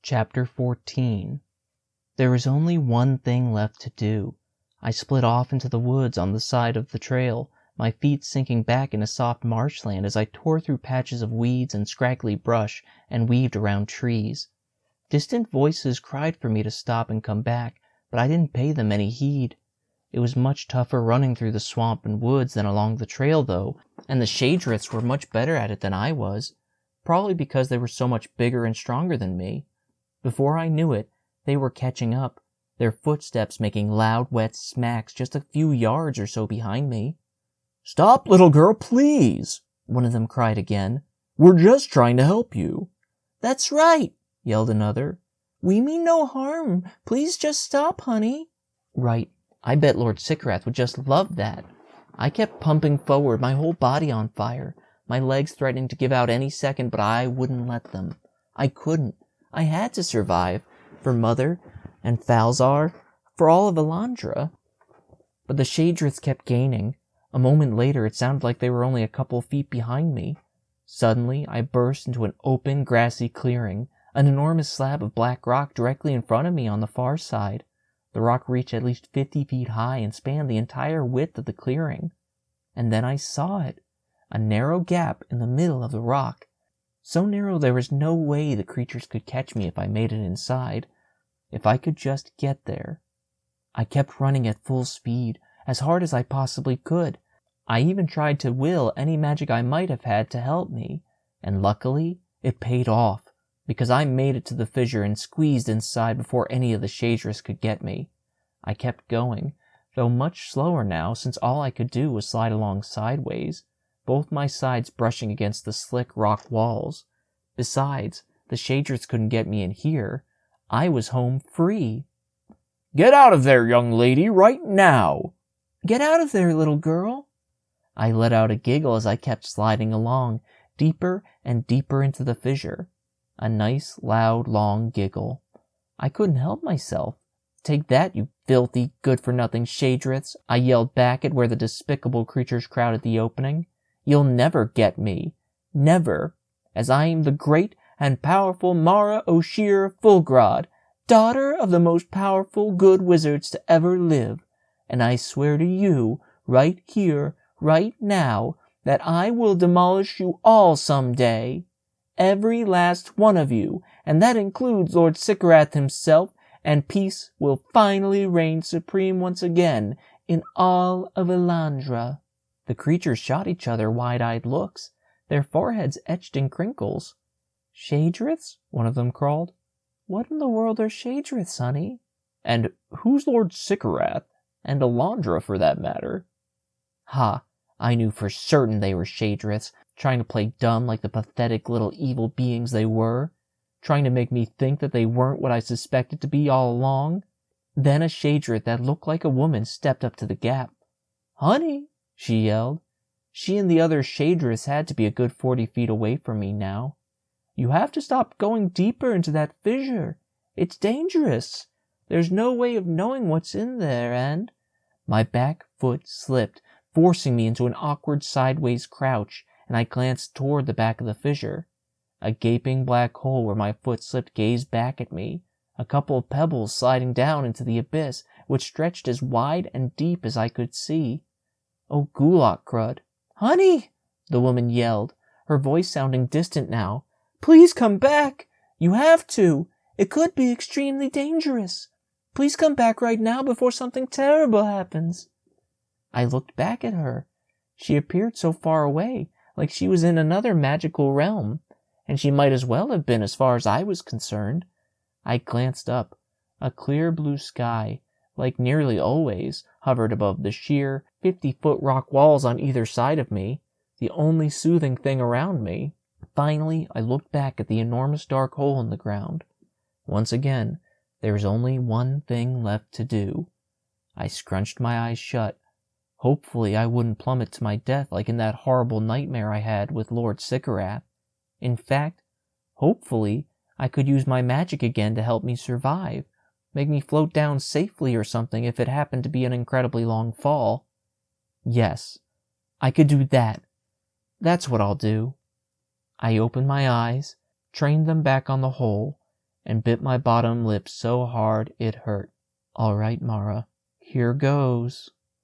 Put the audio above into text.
Chapter 14. There was only one thing left to do. I split off into the woods on the side of the trail, my feet sinking back into soft marshland as I tore through patches of weeds and scraggly brush and weaved around trees. Distant voices cried for me to stop and come back, but I didn't pay them any heed. It was much tougher running through the swamp and woods than along the trail, though, and the shade-drifts were much better at it than I was, probably because they were so much bigger and stronger than me. Before I knew it, they were catching up, their footsteps making loud, wet smacks just a few yards or so behind me. "Stop, little girl, please!" one of them cried again. "We're just trying to help you." "That's right," yelled another. "We mean no harm. Please just stop, honey." Right. I bet Lord Sycorath would just love that. I kept pumping forward, my whole body on fire, my legs threatening to give out any second, but I wouldn't let them. I couldn't. I had to survive, for Mother and Falzar, for all of Elandra. But the shade-drifts kept gaining. A moment later, it sounded like they were only a couple feet behind me. Suddenly, I burst into an open, grassy clearing, an enormous slab of black rock directly in front of me on the far side. The rock reached at least 50 feet high and spanned the entire width of the clearing. And then I saw it, a narrow gap in the middle of the rock. So narrow there was no way the creatures could catch me if I made it inside. If I could just get there. I kept running at full speed, as hard as I possibly could. I even tried to will any magic I might have had to help me, and luckily it paid off, because I made it to the fissure and squeezed inside before any of the shade-drifts could get me. I kept going, though much slower now, since all I could do was slide along sideways, both my sides brushing against the slick rock walls. Besides, the shade-drifts couldn't get me in here. I was home free. "Get out of there, young lady, right now!" "Get out of there, little girl!" I let out a giggle as I kept sliding along, deeper and deeper into the fissure. A nice, loud, long giggle. I couldn't help myself. "Take that, you filthy, good-for-nothing shade-drifts!" I yelled back at where the despicable creatures crowded the opening. "You'll never get me. Never. As I am the great and powerful Mara O'Sheer Fulgrod, daughter of the most powerful good wizards to ever live. And I swear to you, right here, right now, that I will demolish you all someday. Every last one of you, and that includes Lord Sycorath himself, and peace will finally reign supreme once again in all of Elandra." The creatures shot each other wide-eyed looks, their foreheads etched in crinkles. "Shade-drifts?" one of them crawled. "What in the world are shade-drifts, honey?" "And who's Lord Sycorath? And Elandra, for that matter?" Ha! I knew for certain they were shade-drifts, trying to play dumb like the pathetic little evil beings they were, trying to make me think that they weren't what I suspected to be all along. Then a shade-drift that looked like a woman stepped up to the gap. "Honey!" she yelled. She and the other shade-drifts had to be a good 40 feet away from me now. "You have to stop going deeper into that fissure. It's dangerous. There's no way of knowing what's in there, and—" My back foot slipped, forcing me into an awkward sideways crouch, and I glanced toward the back of the fissure. A gaping black hole where my foot slipped gazed back at me, a couple of pebbles sliding down into the abyss, which stretched as wide and deep as I could see. "Oh, Gulak crud!" "Honey!" the woman yelled, her voice sounding distant now. "Please come back! You have to! It could be extremely dangerous! Please come back right now before something terrible happens!" I looked back at her. She appeared so far away, like she was in another magical realm, and she might as well have been as far as I was concerned. I glanced up. A clear blue sky, like nearly always, hovered above the sheer, 50-foot rock walls on either side of me, the only soothing thing around me. Finally, I looked back at the enormous dark hole in the ground. Once again, there was only one thing left to do. I scrunched my eyes shut. Hopefully I wouldn't plummet to my death like in that horrible nightmare I had with Lord Sycorath. In fact, hopefully I could use my magic again to help me survive, make me float down safely or something if it happened to be an incredibly long fall. Yes, I could do that. That's what I'll do. I opened my eyes, trained them back on the hole, and bit my bottom lip so hard it hurt. All right, Mara, here goes.